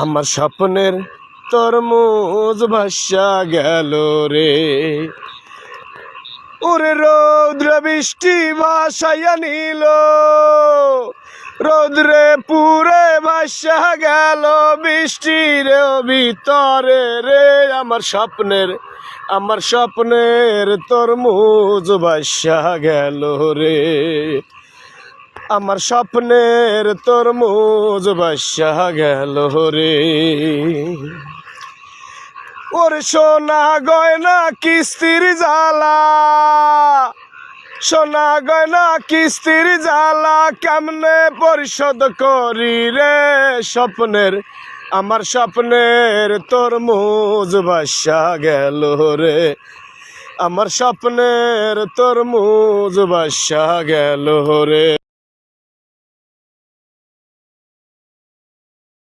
আমার স্বপ্নের তরমুজ ভাসা গেল রে। ওরে রৌদ্র বৃষ্টি ভাসাইয়া নিল, রৌদ্রে পুরে ভাসা গেল বৃষ্টির ভিতরে রে। আমার স্বপ্নের তরমুজ ভাসা গেল রে। আমার স্বপ্নের তরমুজ ভাসা গেল রে। ওরে সোনা গয়না কিস্তির জ্বালা, সোনা গয়না কিস্তির জ্বালা কেমনে পরিশোধ করি রে। আমার স্বপ্নের তরমুজ ভাসা গেল রে। আমার স্বপ্নের তরমুজ ভাসা গেল রে।